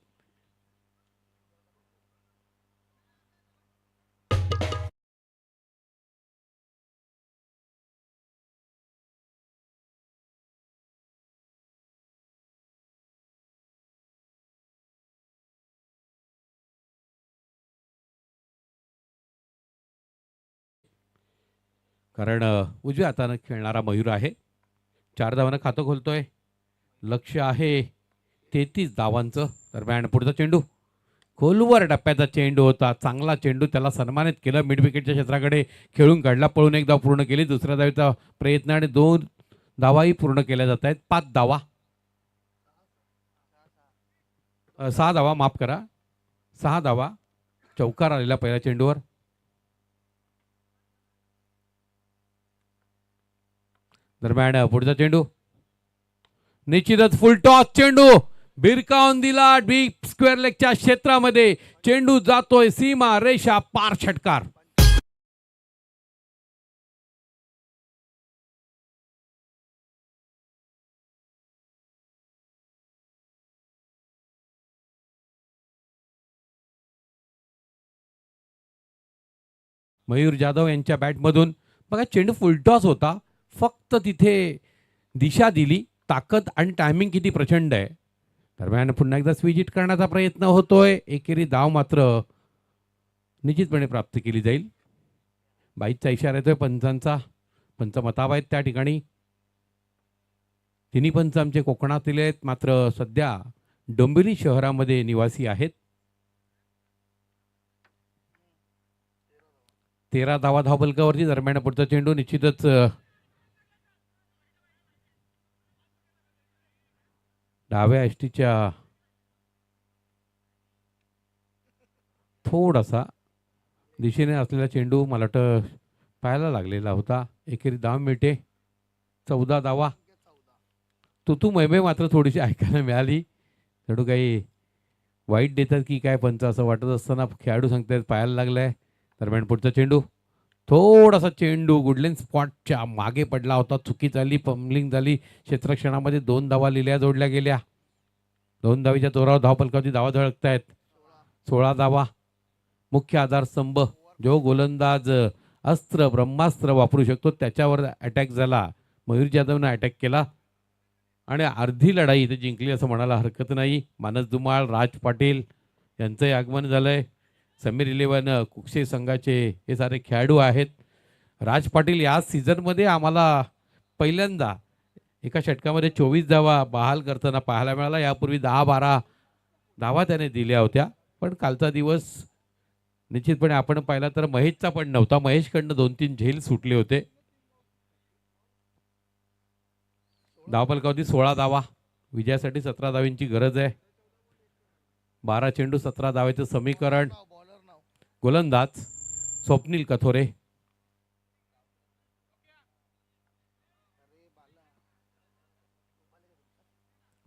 कारण उजव्या हातानं खेळणारा मयूर आहे. 4 धावांना खातं खोलतोय. लक्ष आहे 33 धावांचं. दरम्यान पुढचा चेंडू खोलवर टप्प्याचा चेंडू होता. चांगला चेंडू, त्याला सन्मानित केलं. मिड विकेटच्या क्षेत्राकडे खेळून काढला. पळून 1 धाव पूर्ण केली. दुसऱ्या धावेचा प्रयत्न आणि 2 धावाही पूर्ण केल्या जात आहेत. 5 धावा 6 धावा माफ करा 6 धावा. चौकार आलेला पहिल्या चेंडूवर. दरम्यान पुढचा चेंडू निश्चितच फुल टॉस चेंडू भिरकावून दिला. डीप स्क्वेअर लेगच्या क्षेत्रामध्ये चेंडू जातोय सीमा रेषा पार. षटकार. मयूर जाधव यांच्या बॅटमधून बघा, चेंडू फुलटॉस होता. फक्त तिथे दिशा दिली. ताकद आणि टायमिंग किती प्रचंड आहे. दरम्यान पुन्हा एकदा स्विच हिट करण्याचा प्रयत्न होतोय. एकेरी धाव मात्र निश्चितपणे प्राप्त केली जाईल. 22चा इशारा येतोय पंचांचा. पंच मताब आहेत त्या ठिकाणी. तिन्ही पंच आमचे कोकणातील आहेत, मात्र सध्या डोंबिवली शहरामध्ये निवासी आहेत. 13 धावा धावफलकावरती. दरम्यान पुढचा चेंडू निश्चितच डाव्या एसटीच्या थोडासा दिशेने असलेला चेंडू मला वाटतं पाहायला लागलेला होता. एकेरी धाव मिळते. 14 धावा. तुतू मैमे मात्र थोडीशी ऐकायला मिळाली. चेंडू काही वाईट देतात की काय पंच असं वाटत असताना खेळाडू सांगतायत पाहायला लागलाय. दरम्यान पुढचा चेंडू थोडासा चेंडू गुडलेन स्पॉटच्या मागे पडला होता. चुकी झाली, पम्बलिंग झाली. क्षेत्रक्षणामध्ये 2 धावा लिहिल्या जोडल्या गेल्या. 2 धावीच्या जोरावर धावफलकावरती धावा झळकत आहेत. 16 धावा. मुख्य आधारस्तंभ जो गोलंदाज अस्त्र ब्रह्मास्त्र वापरू शकतो त्याच्यावर अटॅक झाला. मयूर जाधवनं अटॅक केला आणि अर्धी लढाई इथे जिंकली असं म्हणायला हरकत नाही. मानस धुमाळ, राज पाटील यांचंही आगमन झालंय. समीर 11 कुकसे संघाचे हे सारे खेळाडू आहेत. राज पाटील या सीझनमध्ये आम्हाला पहिल्यांदा एका षटकामध्ये 24 धावा बहाल करताना पाहायला मिळाला. यापूर्वी 10-12 धावा त्याने दिल्या होत्या. पण कालचा दिवस निश्चितपणे आपण पाहिला तर महेशचा पण नव्हता. महेशकडनं 2-3 झेल सुटले होते. धावफलकावरती 16 धावा. विजयासाठी 17 धावींची गरज आहे. 12 चेंडू 17 धावेचं समीकरण. गोलंदाज स्वप्नील कथोरे.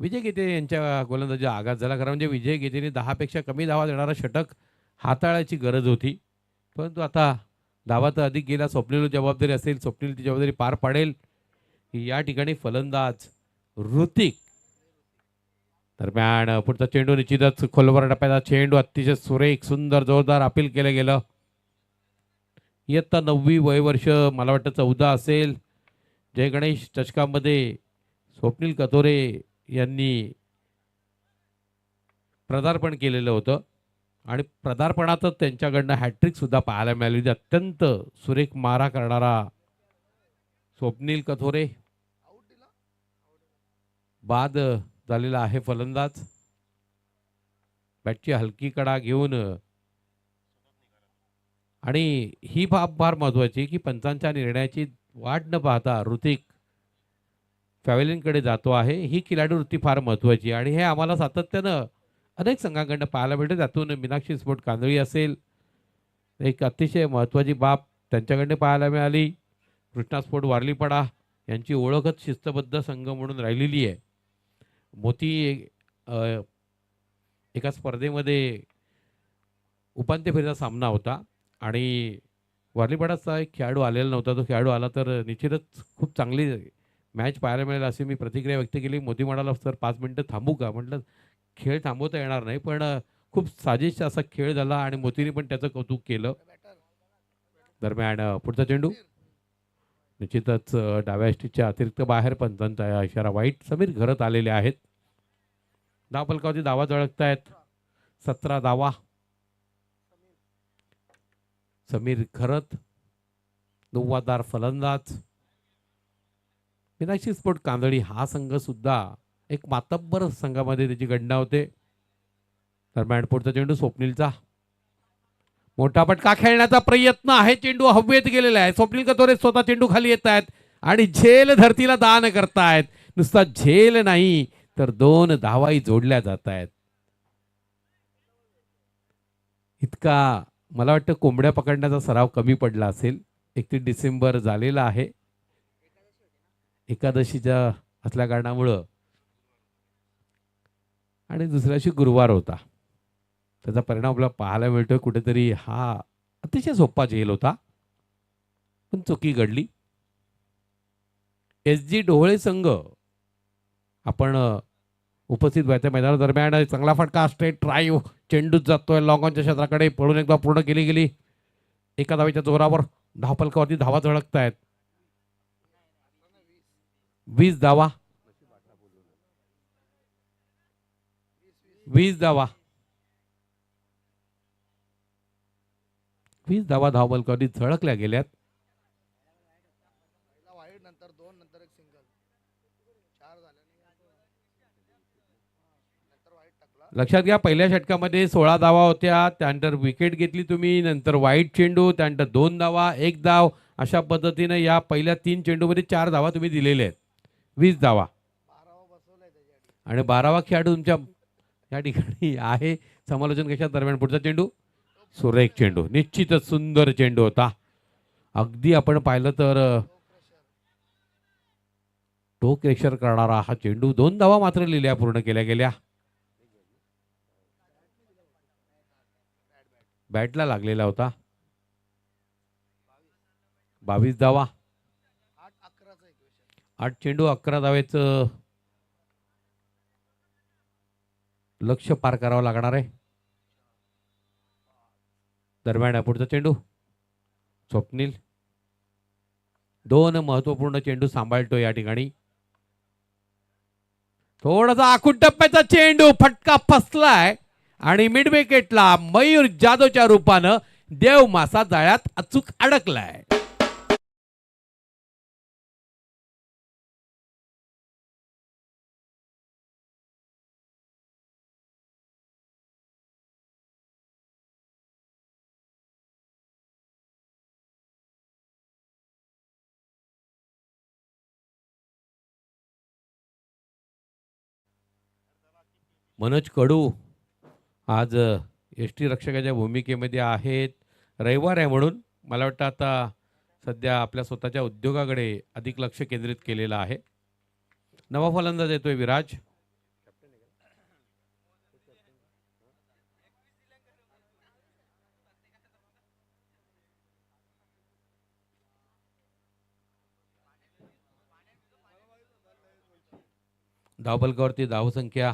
विजय गीते यांच्या गोलंदाजी आघात झाला, खरं म्हणजे विजय गीतेने 10पेक्षा कमी धावा देणारा षटक हाताळायची गरज होती, परंतु आता धावा तर अधिक गेला. स्वप्नील जबाबदारी असेल, स्वप्नील ती जबाबदारी पार पाडेल. या ठिकाणी फलंदाज ऋतिक. दरम्यान पुढचा चेंडू निश्चितच खोलवर टप्प्याचा चेंडू, अतिशय सुरेख सुंदर जोरदार अपील केलं गेलं. इयत्ता 9वी वय वर्ष, मला वाटतं 14 असेल. जय गणेश चषकामध्ये स्वप्नील कथोरे यांनी पदार्पण केलेलं होतं आणि पदार्पणातच त्यांच्याकडनं हॅट्रिक सुद्धा पाहायला मिळाली होती. अत्यंत सुरेख मारा करणारा स्वप्नील कथोरे. बाद झालेला आहे फलंदाज. बॅटची हलकी कडा घेऊन, आणि ही बाब फार महत्वाची की पंचांच्या निर्णयाची वाट न पाहता ऋतिक पॅव्हेलियनकडे जातो आहे. ही खिलाडू वृत्ती फार महत्वाची आणि हे आम्हाला सातत्यानं अनेक संघांकडनं पाहायला मिळते. त्यातून मीनाक्षी स्पोर्ट कांदळी असेल, एक अतिशय महत्त्वाची बाब त्यांच्याकडनं पाहायला मिळाली. कृष्णा स्पोर्ट वारलीपाडा यांची ओळखच शिस्तबद्ध संघ म्हणून राहिलेली आहे. मोती एका स्पर्धेमध्ये उपांत्य फेरीचा सामना होता आणि वारलीपाडाचा एक खेळाडू आलेला नव्हता. तो खेळाडू आला तर निश्चितच खूप चांगली मॅच पाहायला मिळेल अशी मी प्रतिक्रिया व्यक्त केली. मोती म्हणाला, सर 5 मिनटं थांबू का? म्हटलं खेळ थांबवता येणार नाही, पण खूप साजेश असा खेळ झाला आणि मोतीने पण त्याचं कौतुक केलं. दरम्यान पुढचा चेंडू निश्चितच डाव्या यष्टीच्या अतिरिक्त बाहेर, पंचांचा इशारा वाईट. समीर घरत आलेले आहेत. धावफलकावरती धावा झळकतायत. 17 धावा. समीर घरत नौवादार फलंदाज. मीनाक्षी स्पोर्ट कांदळी हा संघ सुद्धा एक मातब्बर संघामध्ये त्याची गणना होते. दरम्यान पुढचा चेंडू स्वप्नीलचा. मोठा फटका खेळण्याचा प्रयत्न आहे. चेंडू हवेत गेलेला आहे. स्वप्नील कथोरे स्वतः चेंडू खाली येत आहेत आणि झेल धरतीला दान करतायत. नुसता झेल नाही तर 2 धावाही जोडल्या जात आहेत. इतका मला वाटतं कोंबड्या पकडण्याचा सराव कमी पडला असेल. 31 डिसेंबर झालेला आहे, एकादशीच्या असल्या कारणामुळं, आणि दुसऱ्या दिवशी गुरुवार होता. त्याचा परिणाम आपल्याला पाहायला मिळतोय. कुठेतरी हा अतिशय सोपा झेल होता, पण चुकी घडली. SG ढोळे संघ आपण उपस्थित व्हायच्या मैदाना दरम्यान चांगला फटका, स्ट्रेट ड्राईव्ह, चेंडू जातोय लॉंग ऑनच्या क्षेत्राकडे, पळून एकदा पूर्ण गेली. एका धावेच्या जोरावर धावफलकावरती धावा झळकतायत. 20 धावा. 20 धावा. 20 धावा धावफलकावरती झळकल्या गेल्यात. लक्षात घ्या, पहिल्या षटकामध्ये 16 धावा होत्या. त्यानंतर विकेट घेतली तुम्ही, नंतर वाईट चेंडू, त्यानंतर 2 धावा, 1 धाव, अशा पद्धतीने या पहिल्या 3 चेंडूमध्ये 4 धावा तुम्ही दिलेल्या आहेत. 20 धावा आणि 12वा खेळाडू तुमच्या या ठिकाणी आहे समालोचन कशा दरम्यान. पुढचा चेंडू सुरेख चेंडू, निश्चितच सुंदर चेंडू होता. अगदी आपण पाहिलं तर टोक रेशर करणारा हा चेंडू. 2 धावा मात्र लिहिल्या पूर्ण केल्या गेल्या. बॅटला लागलेला होता. 22 धावा. 8 चेंडू 11 धावेचं लक्ष्य पार करावं लागणार आहे. दरम्यान पुढचा चेंडू स्वप्नील. 2 महत्वपूर्ण चेंडू सांभाळतो या ठिकाणी. थोडासा आखूड टप्प्याचा चेंडू, फटका फसलाय आणि मिड विकेटला मयूर जाधवच्या रूपानं देव मासा जाळ्यात अचूक अडकलाय. मनोज कडू आज एसटी रक्षकाच्या भूमिकेमध्ये आहेत. रविवार आहे म्हणून मला वाटतं आता सध्या आपल्या स्वतःच्या उद्योगाकडे अधिक लक्ष केंद्रित केलेलं आहे. नवा फलंदाज येतोय विराज. धावफलकावरती धावसंख्या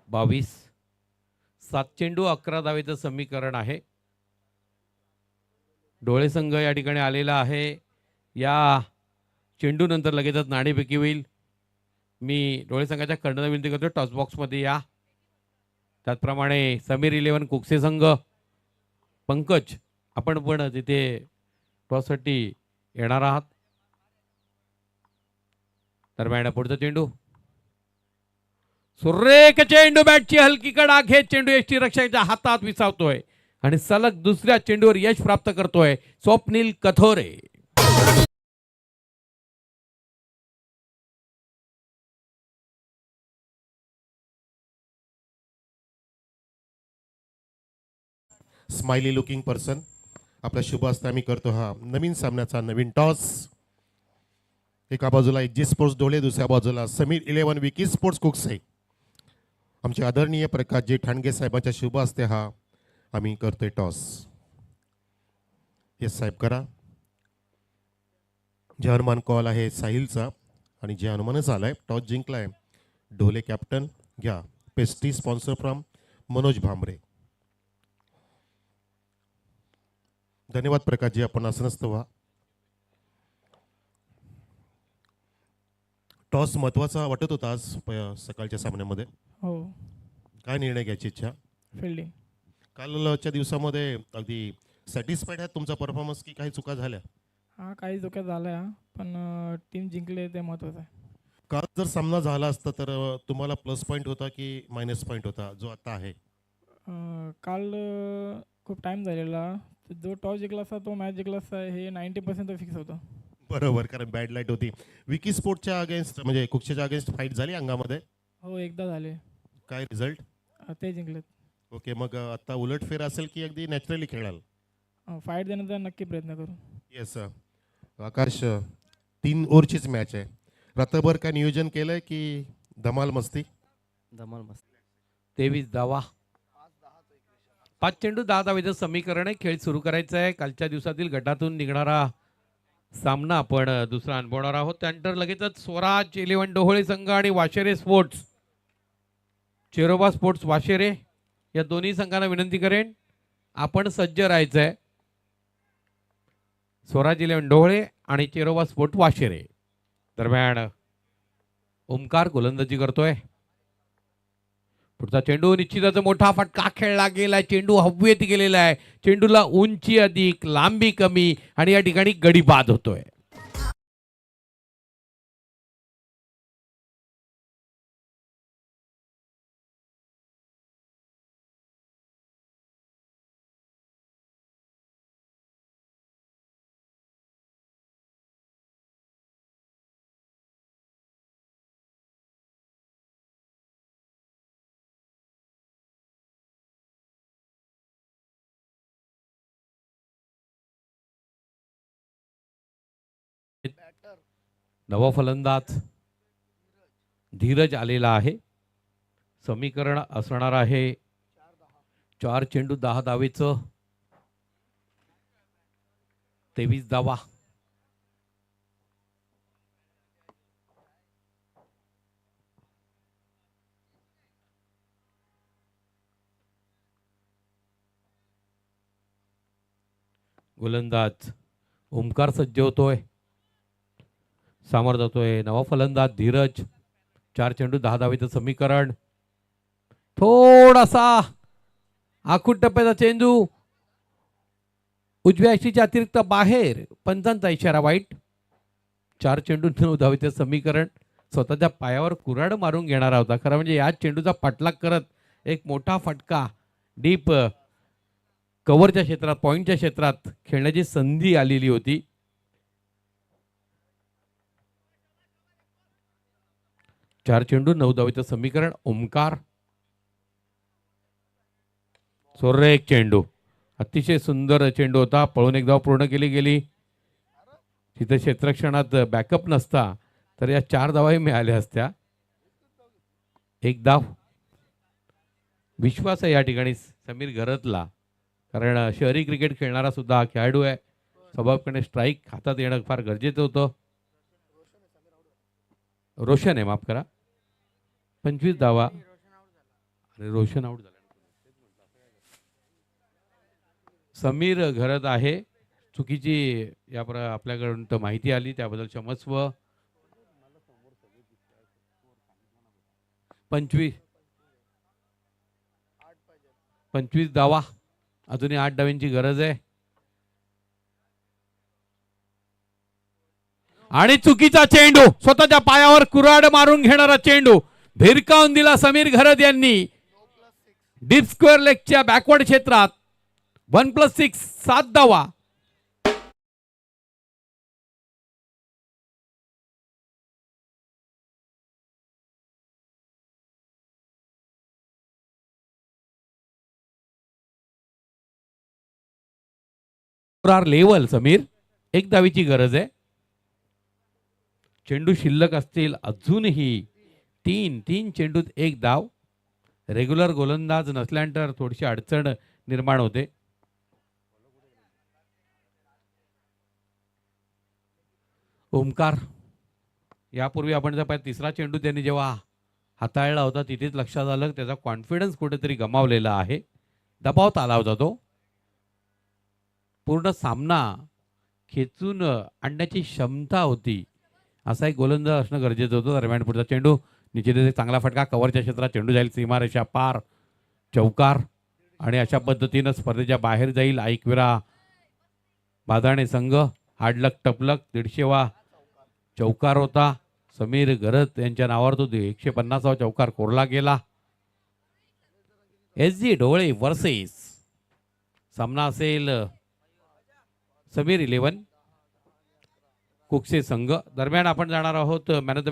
22. 7 चेंडू 11 धावेचं समीकरण आहे. डोळे संघ या ठिकाणी आलेला आहे. या चेंडू नंतर लगेचच नाणेफेकी होईल. मी डोळे संघाच्या कर्णधार विनंती करतो, टॉस बॉक्समध्ये या. त्याचप्रमाणे समीर 11 कुकसे संघ, पंकज आपण पण तिथे टॉससाठी येणार आहात. दरम्यान पुढचा चेंडू, सुरेख चेंडू, बॅटची हलकी कडा घेत चेंडू यष्टी रक्षकाच्या हातात विसावतोय आणि सलग दुसऱ्या चेंडूवर यश प्राप्त करतोय Swapnil Kathore. Smiley looking person, आपला शुभ हस्ते आम्ही करतो हा नवीन सामन्याचा नवीन टॉस. एका बाजूला एक जी स्पोर्ट्स डोळे, दुसऱ्या बाजूला समीर 11 विकी स्पोर्ट्स कुकसे. आमचे आदरणीय प्रकाशजी ठाणगे साहेबांच्या शुभ हस्ते हा आम्ही करतोय टॉस. येस साहेब करा. जे अनुमान कॉल आहे साहिलचा आणि जे अनुमानच आलाय टॉस जिंकलाय ढोले कॅप्टन. घ्या pastry sponsor from Manoj Bhambare. धन्यवाद प्रकाशजी, आपण आसनस्थ व्हा. टॉस महत्वाचा वाटत होता आज सकाळच्या सामन्यामध्ये. हो, काय निर्णय घ्यायची इच्छा? फिल्डिंग. कालच्या दिवसामध्ये अगदी सॅटिस्फाईड आहे तुमचा परफॉर्मन्स की काही चुका झाल्या? हा, काही चुक्या झाल्या पण टीम जिंकले ते महत्त्वाचं आहे. काल जर सामना झाला असता तर तुम्हाला प्लस पॉईंट होता की मायनस पॉईंट होता जो आता आहे? काल खूप टाईम झालेला, जो टॉस जिंकला असता तो मॅच जिंकला असता हे 90% फिक्स होतं. बरोबर, कारण बॅड लाईट होती. विकी स्पोर्टच्या अगेन्स्ट म्हणजे कुक्षेच्या अगेन्स्ट फाईट झाली अंगामध्ये? हो, एकदा झाले. काय रिझल्ट? ते जिंकलेत. ओके, मग आता उलटफेर असेल की अगदी नॅचरली खेळाल? फाईट देण्याचा नक्की प्रयत्न करू. येस आकाश, 3 ओव्हरचीच मॅच आहे. रात्रभर काय नियोजन केलंय की धमाल मस्ती? धमाल मस्त. 23 धावा, 5 चेंडू 10 धावेचं समीकरण आहे. खेळ सुरू करायचा आहे. कालच्या दिवसातील गटातून निघणारा सामना आपण दुसरा अनुभवणार आहोत. त्यानंतर लगेचच स्वराज 11 डोहोळे संघ आणि वाशेरे स्पोर्ट्स, चेरोबा स्पोर्ट्स वाशेरे या दोन्ही संघांना विनंती करेन आपण सज्ज राहायचं आहे. स्वराज 11 डोहोळे आणि चेरोबा स्पोर्ट वाशेरे. दरम्यान ओमकार गोलंदाजी करतोय. पुढचा चेंडू निश्चितच मोठा फटका खेळला गेलाय. चेंडू हवेत गेलेला आहे. चेंडूला उंची अधिक, लांबी कमी आणि या ठिकाणी गडी बाद होतोय. नवा फलंदाज धीरज आलेला आहे. समीकरण असणार आहे 4 चेंडू 10 धावेचं, 23 धावा. गोलंदाज ओमकार सज्ज होतोय, सामोर जातोय नवा फलंदाज धीरज. 4 चेंडू 10 धावेचं समीकरण. थोडासा आखूड टप्प्याचा चेंडू उजव्या यष्टीच्या अतिरिक्त बाहेर, पंचांचा इशारा वाईट. 4 चेंडू 9 धावेचं समीकरण. स्वतःच्या पायावर कुऱ्हाड मारून घेणारा होता खरं म्हणजे. या चेंडूचा पाठलाग करत एक मोठा फटका डीप कव्हरच्या क्षेत्रात, पॉईंटच्या क्षेत्रात खेळण्याची संधी आलेली होती. चार चेंडू 9 धावेचं समीकरण. ओमकार एक चेंडू, अतिशय सुंदर चेंडू होता. पळून एक धाव पूर्ण केली गेली. तिथे क्षेत्ररक्षणात बॅकअप नसता तर या 4 धावाही मिळाल्या असत्या. एक धाव विश्वास आहे या ठिकाणी समीर घरतला, कारण शहरी क्रिकेट खेळणारा सुद्धा हा खेळाडू आहे. स्वाभाविकपणे स्ट्राईक हातात येणं फार गरजेचं होतं. रोशन आहे, माफ करा, 25 धावा आणि रोशन आउट झाला. समीर घरत आहे. चुकीची आपल्याकडून तर माहिती आली, त्याबद्दल क्षमस्व. 25 धावा, अजूनही 8 धाव्यांची गरज आहे. आणि चुकीचा चेंडू, स्वतःच्या पायावर कुऱ्हाड मारून घेणारा चेंडू भिरकावून दिला समीर घरत यांनी. डीप स्क्वेअर लेगच्या बॅकवर्ड क्षेत्रात 1+6 7 धावा. लेवल समीर, 1 धावीची गरज आहे. चेंडू शिल्लक असतील अजूनही 3 चेंडूत 1 धाव. रेग्युलर गोलंदाज नसल्यानंतर थोडीशी अडचण निर्माण होते. ओमकार, यापूर्वी आपण जर पाहिलं, तिसरा चेंडू त्यांनी जेव्हा हाताळला होता तिथेच लक्षात आलं त्याचा कॉन्फिडन्स कुठेतरी गमावलेला आहे. दबावात आला होता तो. पूर्ण सामना खेचून आणण्याची क्षमता होती असा एक गोलंदाज असणं गरजेचं होतं. दरम्यान पुढचा चेंडू निश्चितच चांगला फटका, कव्हरच्या क्षेत्रात चेंडू जाईल, सीमारेषा पार, चौकार. आणि अशा पद्धतीनं स्पर्धेच्या बाहेर जाईल ऐकविरा बादाणे संघ. हाडलक टपलक 150वा चौकार होता समीर घरत यांच्या नावावर. तो 150वा चौकार कोरला गेला. SG ढोळे वर्सेस सामना असेल समीर 11 कुकसे संघ. दरम्यान आपण जाणार आहोत मॅन ऑफ द